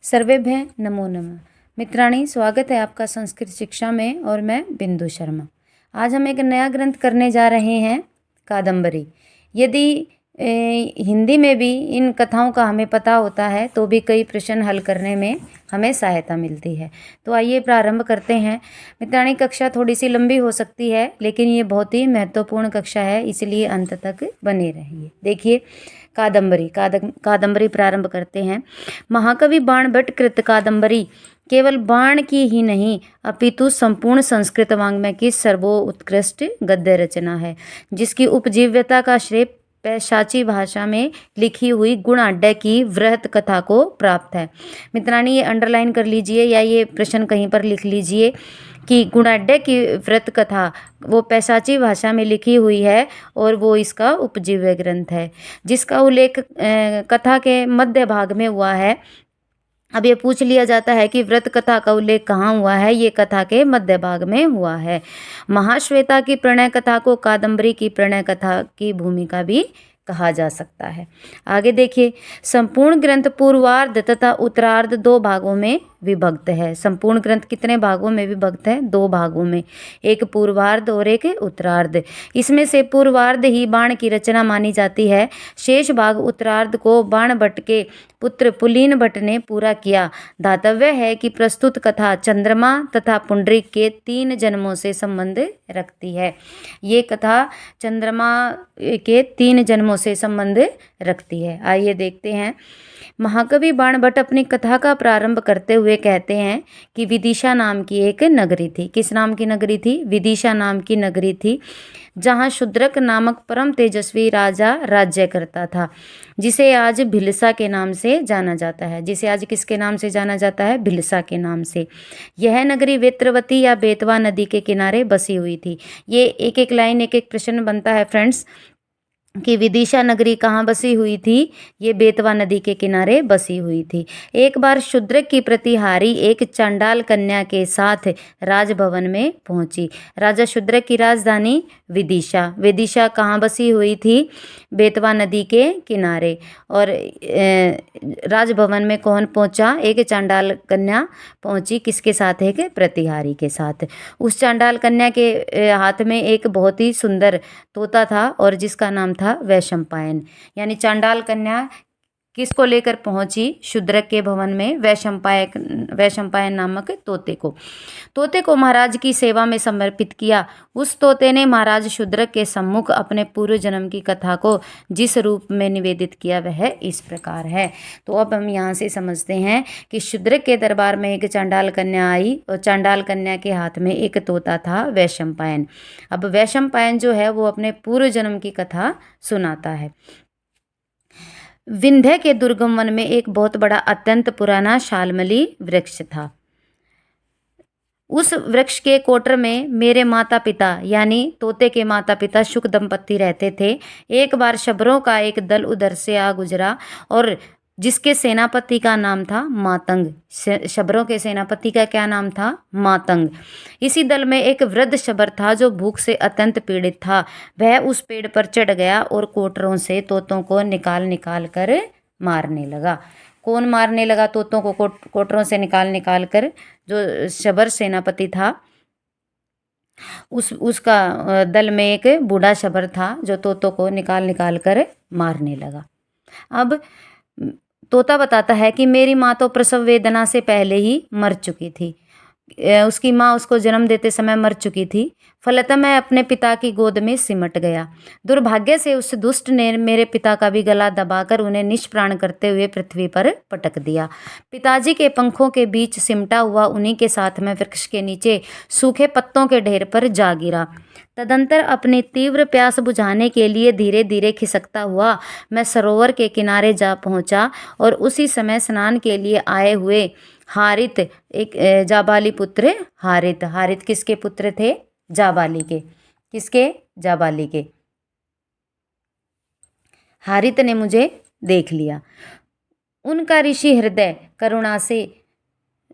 सर्वेभ्य नमो नमः। मित्राणी, स्वागत है आपका संस्कृत शिक्षा में और मैं बिंदु शर्मा। आज हम एक नया ग्रंथ करने जा रहे हैं, कादम्बरी। यदि हिंदी में भी इन कथाओं का हमें पता होता है तो भी कई प्रश्न हल करने में हमें सहायता मिलती है। तो आइए प्रारंभ करते हैं। मित्राणी, कक्षा थोड़ी सी लंबी हो सकती है, लेकिन ये बहुत ही महत्वपूर्ण कक्षा है, इसलिए अंत तक बने रहिए। देखिए, कादम्बरी प्रारंभ करते हैं। महाकवि बाणभट्ट कृत कादम्बरी केवल बाण की ही नहीं अपितु संपूर्ण संस्कृत वाङ्मय की सर्वोत्कृष्ट गद्य रचना है, जिसकी उपजीव्यता का श्रेय पैशाची भाषा में लिखी हुई गुणाढ्य की वृहत कथा को प्राप्त है। मित्राणी, ये अंडरलाइन कर लीजिए या ये प्रश्न कहीं पर लिख लीजिए कि गुणाढ्य की वृहत कथा वो पैशाची भाषा में लिखी हुई है और वो इसका उपजीव्य ग्रंथ है, जिसका उल्लेख कथा के मध्य भाग में हुआ है। अब ये पूछ लिया जाता है कि व्रत कथा का उल्लेख कहाँ हुआ है। ये कथा के मध्य भाग में हुआ है। महाश्वेता की प्रणय कथा को कादम्बरी की प्रणय कथा की भूमिका भी कहा जा सकता है। आगे देखिए, संपूर्ण ग्रंथ पूर्वार्ध तथा उत्तरार्ध दो भागों में विभक्त है। संपूर्ण ग्रंथ कितने भागों में विभक्त है? दो भागों में, एक पूर्वार्ध और एक उत्तरार्ध। इसमें से पूर्वार्ध ही बाण की रचना मानी जाती है। शेष भाग उत्तरार्ध को बाणभट्ट के पुत्र पुलीन भट्ट ने पूरा किया। धातव्य है कि प्रस्तुत कथा चंद्रमा तथा पुंडरीक के 3 जन्मों से संबंध रखती है। ये कथा चंद्रमा के 3 जन्मों से संबंध रखती है। आइए देखते हैं। महाकवि बाणभट्ट अपनी कथा का प्रारंभ करते हुए कहते हैं कि विदिशा नाम की एक नगरी थी। किस नाम की नगरी थी? विदिशा नाम की नगरी थी, जहाँ शूद्रक नामक परम तेजस्वी राजा राज्य करता था, जिसे आज भिलसा के नाम से जाना जाता है। जिसे आज किसके नाम से जाना जाता है? भिलसा के नाम से। यह नगरी वेत्रवती या बेतवा नदी के किनारे बसी हुई थी। ये एक एक लाइन, एक एक प्रश्न बनता है फ्रेंड्स कि विदिशा नगरी कहाँ बसी हुई थी? ये बेतवा नदी के किनारे बसी हुई थी। एक बार शूद्रक की प्रतिहारी एक चांडाल कन्या के साथ राजभवन में पहुंची। राजा शूद्रक की राजधानी विदिशा कहाँ बसी हुई थी? बेतवा नदी के किनारे। और राजभवन में कौन पहुंचा? एक चांडाल कन्या पहुंची। किसके साथ? एक प्रतिहारी के साथ। उस चांडाल कन्या के हाथ में एक बहुत ही सुंदर तोता था और जिसका नाम था वैशंपायन। यानी चांडाल कन्या किसको लेकर पहुंची? शूद्रक के भवन में वैशंपायन नामक तोते को महाराज की सेवा में समर्पित किया। उस तोते ने महाराज शूद्रक के सम्मुख अपने पूर्व जन्म की कथा को जिस रूप में निवेदित किया वह इस प्रकार है। तो अब हम यहाँ से समझते हैं कि शूद्रक के दरबार में एक चांडाल कन्या आई और चांडाल कन्या के हाथ में एक तोता था, वैशंपायन। अब वैशंपायन जो है वो अपने पूर्व जन्म की कथा सुनाता है। विंध्य के दुर्गम वन में एक बहुत बड़ा अत्यंत पुराना शालमली वृक्ष था। उस वृक्ष के कोटर में मेरे माता पिता यानी तोते के माता पिता शुक दंपत्ति रहते थे। एक बार शबरों का एक दल उधर से आ गुजरा और जिसके सेनापति का नाम था मातंग। शबरों के सेनापति का क्या नाम था? मातंग। इसी दल में एक वृद्ध शबर था जो भूख से अत्यंत पीड़ित था। वह उस पेड़ पर चढ़ गया और कोटरों से तोतों को निकाल कर मारने लगा। कौन मारने लगा तोतों को? कोटरों से निकाल कर जो शबर सेनापति था, उसका दल में एक बूढ़ा शबर था जो तोतों को निकाल कर मारने लगा। अब तोता बताता है कि मेरी माँ तो प्रसव वेदना से पहले ही मर चुकी थी। उसकी माँ उसको जन्म देते समय मर चुकी थी। फलतः मैं अपने पिता की गोद में सिमट गया। दुर्भाग्य से उस दुष्ट ने मेरे पिता का भी गला दबाकर उन्हें निष्प्राण करते हुए पृथ्वी पर पटक दिया। पिताजी के पंखों के बीच सिमटा हुआ उन्हीं के साथ मैं वृक्ष के नीचे सूखे पत्तों के ढेर पर जा गिरा। तदंतर अपनी तीव्र प्यास बुझाने के लिए धीरे धीरे खिसकता हुआ मैं सरोवर के किनारे जा पहुंचा और उसी समय स्नान के लिए आए हुए हारित, एक जाबाली पुत्र हारित किसके पुत्र थे? जाबाली के। किसके? जाबाली के। हारित ने मुझे देख लिया। उनका ऋषि हृदय करुणा से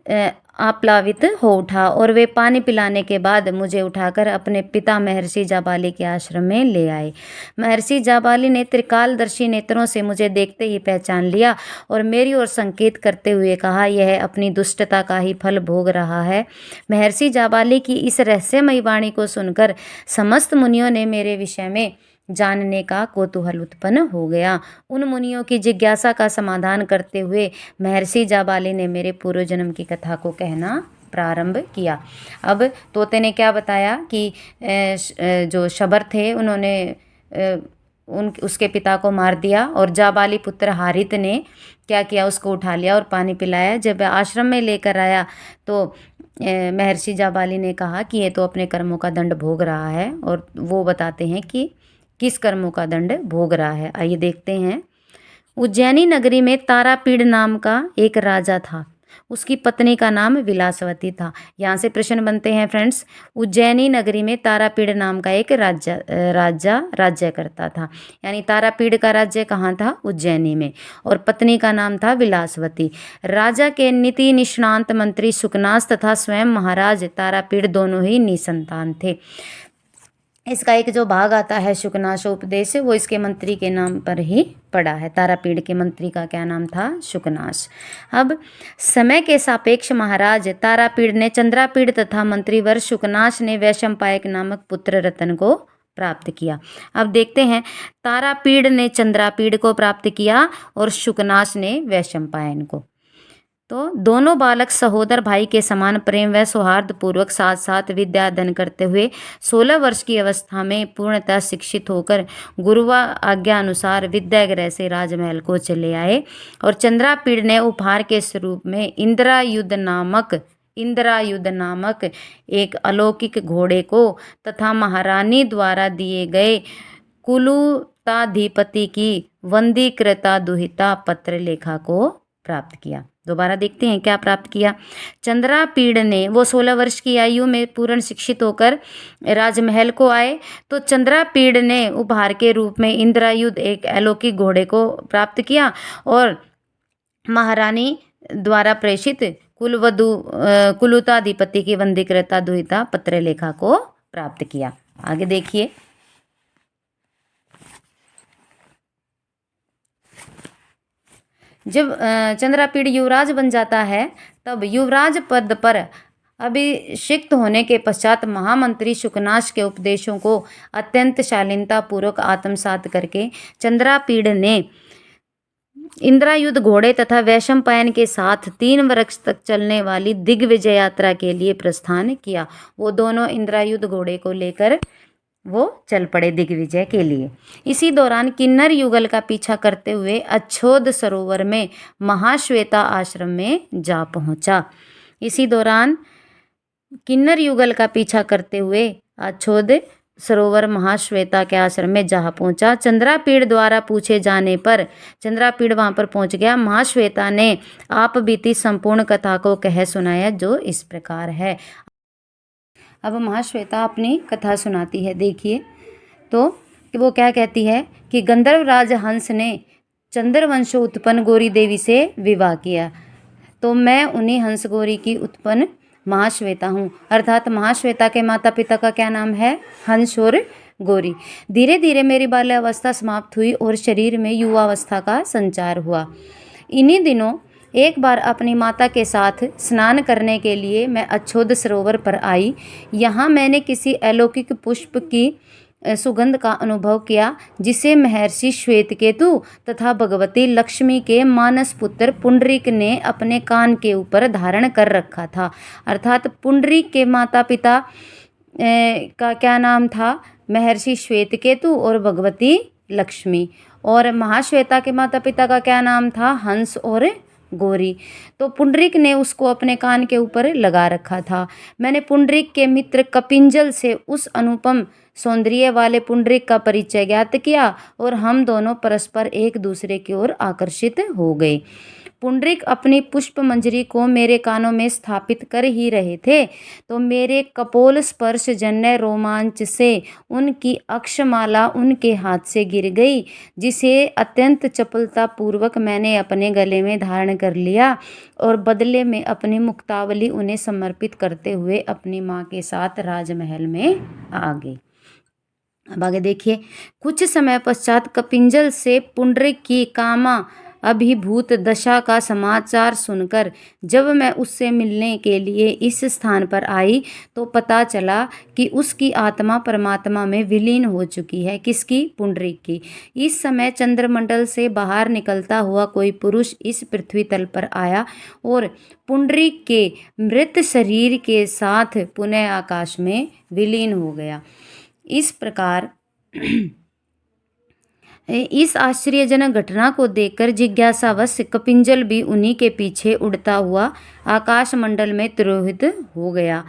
आप्लावित हो उठा और वे पानी पिलाने के बाद मुझे उठाकर अपने पिता महर्षि जाबाली के आश्रम में ले आए। महर्षि जाबाली ने त्रिकालदर्शी नेत्रों से मुझे देखते ही पहचान लिया और मेरी ओर संकेत करते हुए कहा, यह अपनी दुष्टता का ही फल भोग रहा है। महर्षि जाबाली की इस रहस्यमयी वाणी को सुनकर समस्त मुनियों ने मेरे विषय में जानने का कौतूहल उत्पन्न हो गया। उन मुनियों की जिज्ञासा का समाधान करते हुए महर्षि जाबाली ने मेरे पूर्व जन्म की कथा को कहना प्रारंभ किया। अब तोते ने क्या बताया कि जो शबर थे उन्होंने उसके पिता को मार दिया और जाबाली पुत्र हारित ने क्या किया, उसको उठा लिया और पानी पिलाया। जब आश्रम में लेकर आया तो महर्षि जाबाली ने कहा कि ये तो अपने कर्मों का दंड भोग रहा है, और वो बताते हैं कि किस कर्मों का दंड भोग रहा है। आइए देखते हैं। उज्जैनी नगरी में तारापीड़ नाम का एक राजा था। उसकी पत्नी का नाम विलासवती था। यहाँ से प्रश्न बनते हैं फ्रेंड्स। उज्जैनी नगरी में तारापीड़ नाम का एक राजा राज्य करता था, यानी तारापीड़ का राज्य कहाँ था? उज्जैनी में। और पत्नी का नाम था विलासवती। राजा के नीति निष्णांत मंत्री सुकनास तथा स्वयं महाराज तारापीड़ दोनों ही निसंतान थे। इसका एक जो भाग आता है शुकनाशोपदेश, वो इसके मंत्री के नाम पर ही पड़ा है। तारापीड़ के मंत्री का क्या नाम था? शुकनाश। अब समय के सापेक्ष महाराज तारापीड़ ने चंद्रापीड़ तथा मंत्रीवर शुकनाश ने वैशंपायक नामक पुत्र रतन को प्राप्त किया। अब देखते हैं, तारापीड़ ने चंद्रापीड़ को प्राप्त किया और शुकनाश ने वैशंपायन को। तो दोनों बालक सहोदर भाई के समान प्रेम व सौहार्द पूर्वक साथ साथ विद्या अध्ययन करते हुए 16 वर्ष की अवस्था में पूर्णतः शिक्षित होकर गुरुवा आज्ञा अनुसार विद्यागृह से राजमहल को चले आए। और चंद्रापीड़ ने उपहार के स्वरूप में इंद्रायुध नामक एक अलौकिक घोड़े को तथा महारानी द्वारा दिए गए कुलुताधिपति की वंदीकृता दुहिता पत्र लेखा को प्राप्त किया। दोबारा देखते हैं क्या प्राप्त किया। चंद्रापीड़ ने, वो 16 वर्ष की आयु में पूर्ण शिक्षित होकर राजमहल को आए, तो चंद्रापीड़ ने उपहार के रूप में इंद्रायुध एक अलौकिक घोड़े को प्राप्त किया और महारानी द्वारा प्रेषित कुलुताधिपति की वंदीकृता दुहिता पत्र लेखा को प्राप्त किया। आगे देखिए। जब चंद्रापीड़ युवराज बन जाता है, तब युवराज पद पर अभिषिक्त होने के पश्चात महामंत्री शुकनाश के उपदेशों को अत्यंत शालीनता पूर्वक आत्मसात करके चंद्रापीड़ ने इंद्रायुध घोड़े तथा वैशंपायन के साथ 3 वर्ष तक चलने वाली दिग्विजय यात्रा के लिए प्रस्थान किया। वो दोनों इंद्रायुध घोड़े को लेकर वो चल पड़े दिग्विजय के लिए। इसी दौरान किन्नर युगल का पीछा करते हुए अच्छोद सरोवर में महाश्वेता आश्रम में जा पहुंचा। इसी दौरान किन्नर युगल का पीछा करते हुए अच्छोद सरोवर महाश्वेता के आश्रम में जा पहुंचा। चंद्रापीड़ द्वारा पूछे जाने पर चंद्रापीड़ वहां पर पहुंच गया। महाश्वेता ने आप बीती संपूर्ण कथा को कह सुनाया, जो इस प्रकार है। अब महाश्वेता अपनी कथा सुनाती है। देखिए तो वो क्या कहती है कि गंधर्व राज हंस ने चंद्रवंश उत्पन्न गौरी देवी से विवाह किया, तो मैं उन्हीं हंस गौरी की उत्पन्न महाश्वेता हूँ। अर्थात महाश्वेता के माता पिता का क्या नाम है? हंस और गौरी। धीरे धीरे मेरी बाल्यावस्था समाप्त हुई और शरीर में युवावस्था का संचार हुआ। इन्हीं दिनों एक बार अपनी माता के साथ स्नान करने के लिए मैं अच्छोद सरोवर पर आई। यहाँ मैंने किसी अलौकिक पुष्प की सुगंध का अनुभव किया, जिसे महर्षि श्वेतकेतु तथा भगवती लक्ष्मी के मानस पुत्र पुंडरीक ने अपने कान के ऊपर धारण कर रखा था। अर्थात पुंडरीक के माता पिता का क्या नाम था? महर्षि श्वेतकेतु और भगवती लक्ष्मी। और महाश्वेता के माता पिता का क्या नाम था? हंस और गौरी। तो पुंडरीक ने उसको अपने कान के ऊपर लगा रखा था। मैंने पुंडरीक के मित्र कपिंजल से उस अनुपम सौंदर्य वाले पुंडरीक का परिचय ज्ञात किया और हम दोनों परस्पर एक दूसरे की ओर आकर्षित हो गए। पुंडरीक अपनी पुष्प मंजरी को मेरे कानों में स्थापित कर ही रहे थे तो मेरे कपोल स्पर्श जन्य रोमांच से उनकी अक्षमाला उनके हाथ से गिर गई, जिसे अत्यंत चपलता पूर्वक मैंने अपने गले में धारण कर लिया और बदले में अपनी मुक्तावली उन्हें समर्पित करते हुए अपनी माँ के साथ राजमहल में आ गई। अब आगे देखिए, कुछ समय पश्चात कपिंजल से पुंडरीक की कामा अभिभूत दशा का समाचार सुनकर जब मैं उससे मिलने के लिए इस स्थान पर आई तो पता चला कि उसकी आत्मा परमात्मा में विलीन हो चुकी है। किसकी? पुंडरीक की। इस समय चंद्रमंडल से बाहर निकलता हुआ कोई पुरुष इस पृथ्वी तल पर आया और पुंडरीक के मृत शरीर के साथ पुनः आकाश में विलीन हो गया। इस प्रकार इस आश्चर्यजनक घटना को देखकर जिज्ञासावश कपिंजल भी उन्हीं के पीछे उड़ता हुआ आकाश मंडल में तिरोहित हो गया।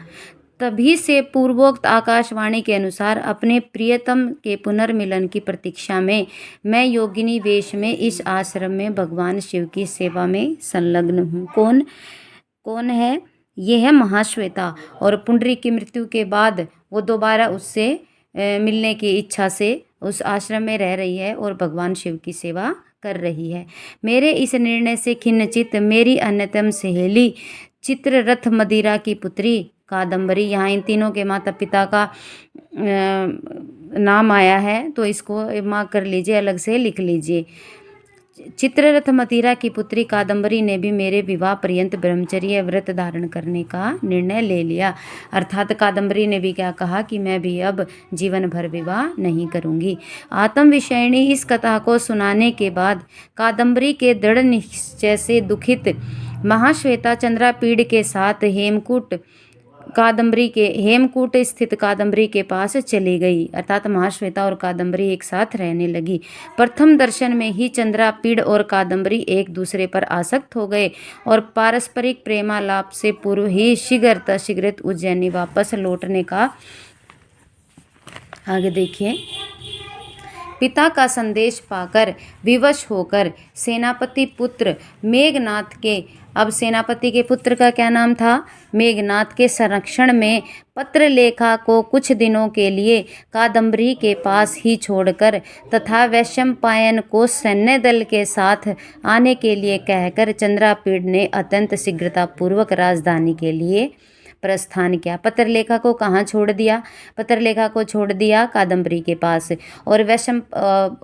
तभी से पूर्वोक्त आकाशवाणी के अनुसार अपने प्रियतम के पुनर्मिलन की प्रतीक्षा में मैं योगिनी वेश में इस आश्रम में भगवान शिव की सेवा में संलग्न हूँ। कौन है? यह है महाश्वेता। और पुंडरीक की मृत्यु के बाद वो दोबारा उससे मिलने की इच्छा से उस आश्रम में रह रही है और भगवान शिव की सेवा कर रही है। मेरे इस निर्णय से खिन्नचित्त मेरी अन्यतम सहेली चित्ररथ मदिरा की पुत्री कादम्बरी, यहाँ इन तीनों के माता पिता का नाम आया है तो इसको मार्क कर लीजिए, अलग से लिख लीजिए। चित्ररथ मदिरा की पुत्री कादम्बरी ने भी मेरे विवाह पर्यंत ब्रह्मचर्य व्रत धारण करने का निर्णय ले लिया। अर्थात कादम्बरी ने भी क्या कहा कि मैं भी अब जीवन भर विवाह नहीं करूंगी। आत्म विषयिणी इस कथा को सुनाने के बाद कादम्बरी के दृढ़ निश्चय से दुखित महाश्वेता चंद्रापीड़ के साथ हेमकूट स्थित कादम्बरी के पास चली गई। अर्थात महाश्वेता और कादम्बरी एक साथ रहने लगी। प्रथम दर्शन में ही चंद्रापीड़ और कादम्बरी एक दूसरे पर आसक्त हो गए और पारस्परिक प्रेमालाप से पूर्व ही शीघ्रत उज्जैनी वापस लौटने का, आगे देखिए, पिता का संदेश पाकर विवश होकर सेनापति पुत्र मेघनाथ के, अब सेनापति के पुत्र का क्या नाम था? मेघनाथ के संरक्षण में पत्रलेखा को कुछ दिनों के लिए कादम्बरी के पास ही छोड़कर तथा वैशंपायन को सैन्य दल के साथ आने के लिए कहकर चंद्रापीड़ ने अत्यंत शीघ्रतापूर्वक राजधानी के लिए प्रस्थान किया। पत्रलेखा को कहाँ छोड़ दिया? पत्रलेखा को छोड़ दिया कादम्बरी के पास और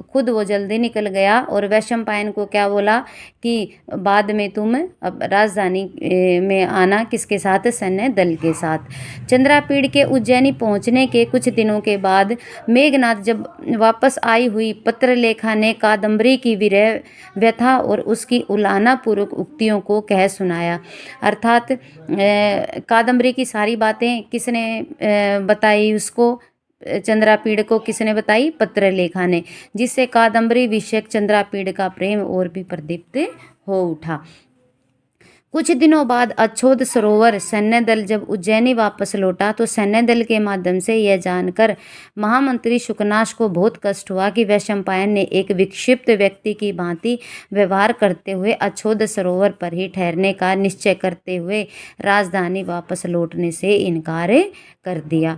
खुद वो जल्दी निकल गया और वैशंपायन को क्या बोला कि बाद में तुम अब राजधानी में आना, किसके साथ? सैन्य दल के साथ। चंद्रापीड़ के उज्जैनी पहुंचने के कुछ दिनों के बाद मेघनाथ जब वापस आई हुई पत्रलेखा ने कादम्बरी की विरह व्यथा और उसकी उलाहना पूर्वक उक्तियों को कह सुनाया। अर्थात कादम्बरी की सारी बातें किसने बताई उसको? चंद्रापीड़ को किसने बताई? पत्रलेखा ने, जिससे कादम्बरी विषयक चंद्रापीड़ का प्रेम और भी प्रदीप्त हो उठा। कुछ दिनों बाद अच्छोद सरोवर सैन्य दल जब उज्जैनी वापस लौटा तो सैन्य दल के माध्यम से यह जानकर महामंत्री शुकनाश को बहुत कष्ट हुआ कि वैशंपायन ने एक विक्षिप्त व्यक्ति की भांति व्यवहार करते हुए अच्छोद सरोवर पर ही ठहरने का निश्चय करते हुए राजधानी वापस लौटने से इनकार कर दिया,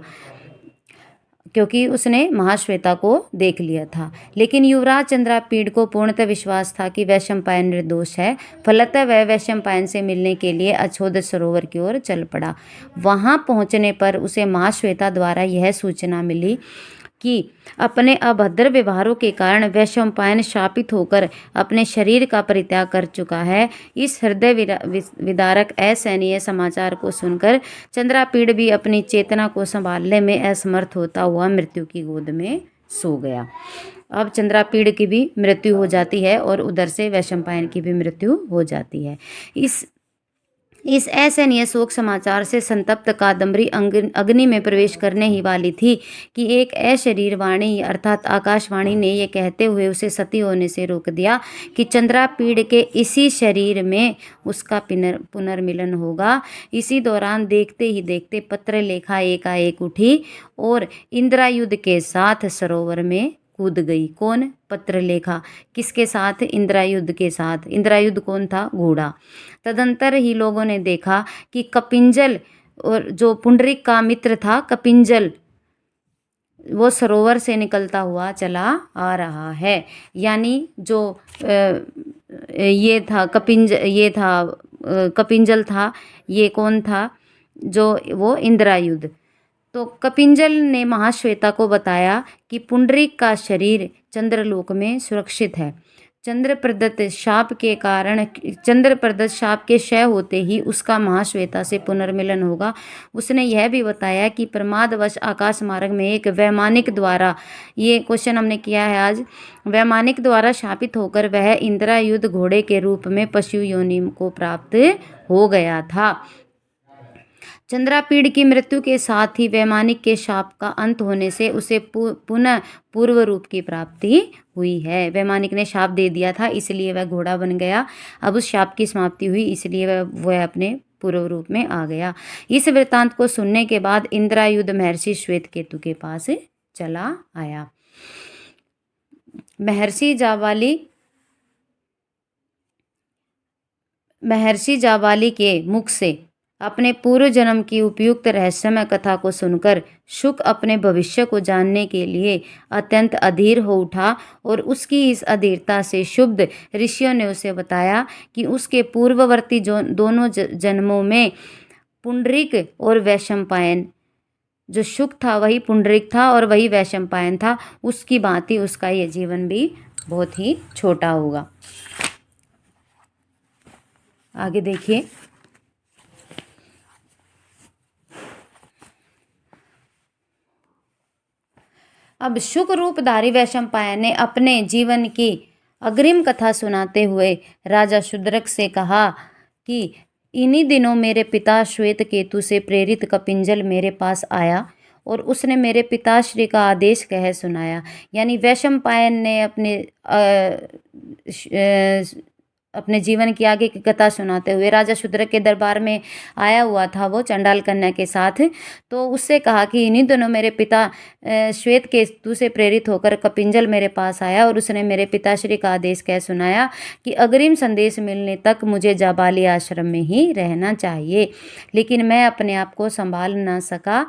क्योंकि उसने महाश्वेता को देख लिया था। लेकिन युवराज चंद्रापीड़ को पूर्णतः विश्वास था कि वैशंपायन निर्दोष है। फलतः वह वैशंपायन से मिलने के लिए अच्छोद सरोवर की ओर चल पड़ा। वहां पहुंचने पर उसे महाश्वेता द्वारा यह सूचना मिली कि अपने अभद्र व्यवहारों के कारण वैशंपायन शापित होकर अपने शरीर का परित्याग कर चुका है। इस हृदय विदारक असहनीय समाचार को सुनकर चंद्रापीड़ भी अपनी चेतना को संभालने में असमर्थ होता हुआ मृत्यु की गोद में सो गया। अब चंद्रापीड़ की भी मृत्यु हो जाती है और उधर से वैशंपायन की भी मृत्यु हो जाती है। इस असहनीय शोक समाचार से संतप्त कादम्बरी अग्नि में प्रवेश करने ही वाली थी कि एक अशरीरवाणी अर्थात आकाशवाणी ने यह कहते हुए उसे सती होने से रोक दिया कि चंद्रापीड़ के इसी शरीर में उसका पुनर्मिलन होगा। इसी दौरान देखते ही देखते पत्रलेखा एकाएक उठी और इंद्रायुध के साथ सरोवर में कूद गई। कौन? पत्रलेखा। किसके साथ? इंद्रायुध के साथ। इंद्रायुध कौन था? घोड़ा। तदंतर ही लोगों ने देखा कि कपिंजल और जो पुंडरीक का मित्र था कपिंजल, वो सरोवर से निकलता हुआ चला आ रहा है। यानी जो ये था कपिंजल था, ये कौन था? जो वो इंद्रायुध। तो कपिंजल ने महाश्वेता को बताया कि पुंडरीक का शरीर चंद्रलोक में सुरक्षित है। चंद्र प्रदत्त शाप के क्षय होते ही उसका महाश्वेता से पुनर्मिलन होगा। उसने यह भी बताया कि प्रमादवश आकाश मार्ग में एक वैमानिक द्वारा, ये क्वेश्चन हमने किया है आज, वैमानिक द्वारा शापित होकर वह इंद्रायुध घोड़े के रूप में पशु योनि को प्राप्त हो गया था। चंद्रापीड़ की मृत्यु के साथ ही वैमानिक के शाप का अंत होने से उसे पुनः पूर्व रूप की प्राप्ति हुई है। वैमानिक ने शाप दे दिया था, इसलिए वह घोड़ा बन गया। अब उस शाप की समाप्ति हुई, इसलिए वह अपने पूर्व रूप में आ गया। इस वृत्तांत को सुनने के बाद इंद्रायुध महर्षि श्वेतकेतु के पास चला आया। महर्षि जाबाली के मुख से अपने पूर्व जन्म की उपयुक्त रहस्यमय कथा को सुनकर शुक अपने भविष्य को जानने के लिए अत्यंत अधीर हो उठा और उसकी इस अधीरता से क्षुब्ध ऋषियों ने उसे बताया कि उसके पूर्ववर्ती दोनों जन्मों में पुंडरीक और वैशंपायन, जो शुक था वही पुंडरीक था और वही वैशंपायन था, उसकी भांति उसका ये जीवन भी बहुत ही छोटा होगा। आगे देखिए। अब शुक रूपधारी वैशंपायन ने अपने जीवन की अग्रिम कथा सुनाते हुए राजा शूद्रक से कहा कि इन्हीं दिनों मेरे पिता श्वेतकेतु से प्रेरित कपिंजल मेरे पास आया और उसने मेरे पिताश्री का आदेश कह सुनाया। यानी वैशंपायन ने अपने जीवन की आगे की कथा सुनाते हुए राजा शूद्रक के दरबार में आया हुआ था वो चंडाल कन्या के साथ। तो उससे कहा कि इन्हीं दिनों मेरे पिता श्वेतकेतु से प्रेरित होकर कपिंजल मेरे पास आया और उसने मेरे पिताश्री का आदेश कह सुनाया कि अग्रिम संदेश मिलने तक मुझे जाबाली आश्रम में ही रहना चाहिए। लेकिन मैं अपने आप को संभाल न सका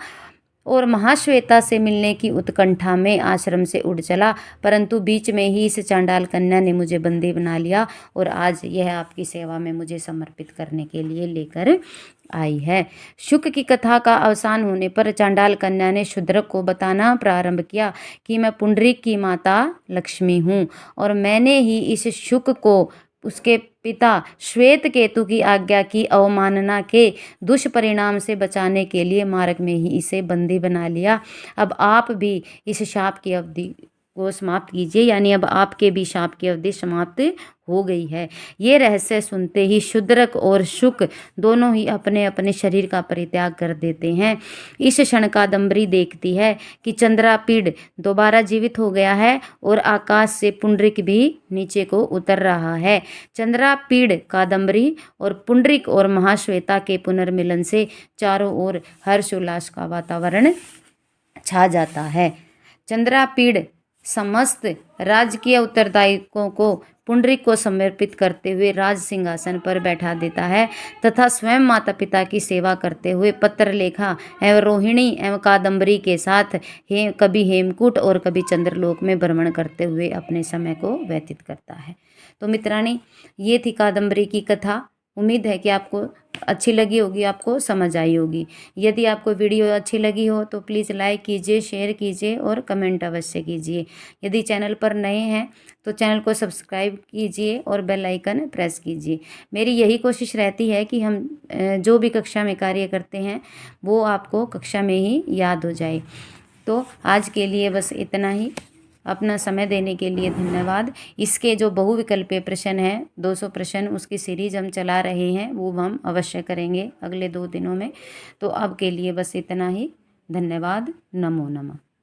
और महाश्वेता से मिलने की उत्कंठा में आश्रम से उड़ चला, परंतु बीच में ही इस चांडाल कन्या ने मुझे बंदी बना लिया और आज यह आपकी सेवा में मुझे समर्पित करने के लिए लेकर आई है। शुक की कथा का अवसान होने पर चांडाल कन्या ने शूद्रक को बताना प्रारंभ किया कि मैं पुंडरीक की माता लक्ष्मी हूँ और मैंने ही इस शुक को उसके पिता श्वेतकेतु की आज्ञा की अवमानना के दुष्परिणाम से बचाने के लिए मार्ग में ही इसे बंदी बना लिया। अब आप भी इस शाप की अवधि को समाप्त कीजिए, यानी अब आपके भी शाप की अवधि समाप्त हो गई है। ये रहस्य सुनते ही शूद्रक और शुक दोनों ही अपने अपने शरीर का परित्याग कर देते हैं। इस क्षण कादम्बरी देखती है कि चंद्रापीड़ दोबारा जीवित हो गया है और आकाश से पुंडरीक भी नीचे को उतर रहा है। चंद्रापीड़, कादम्बरी और पुंडरीक और महाश्वेता के पुनर्मिलन से चारों ओर हर्षोल्लास का वातावरण छा जाता है। चंद्रापीड़ समस्त राजकीय उत्तरदायित्वों को पुंडरीक को समर्पित करते हुए राज सिंहासन पर बैठा देता है तथा स्वयं माता पिता की सेवा करते हुए पत्रलेखा एवं रोहिणी एवं कादम्बरी के साथ कभी हेमकूट और कभी चंद्रलोक में भ्रमण करते हुए अपने समय को व्यतीत करता है। तो मित्राणी, ये थी कादम्बरी की कथा। उम्मीद है कि आपको अच्छी लगी होगी, आपको समझ आई होगी। यदि आपको वीडियो अच्छी लगी हो तो प्लीज़ लाइक कीजिए, शेयर कीजिए और कमेंट अवश्य कीजिए। यदि चैनल पर नए हैं तो चैनल को सब्सक्राइब कीजिए और बेल आइकन प्रेस कीजिए। मेरी यही कोशिश रहती है कि हम जो भी कक्षा में कार्य करते हैं वो आपको कक्षा में ही याद हो जाए। तो आज के लिए बस इतना ही। अपना समय देने के लिए धन्यवाद। इसके जो बहुविकल्पीय प्रश्न हैं 200 प्रश्न, उसकी सीरीज हम चला रहे हैं, वो हम अवश्य करेंगे अगले 2 दिनों में। तो अब के लिए बस इतना ही। धन्यवाद। नमो नमः।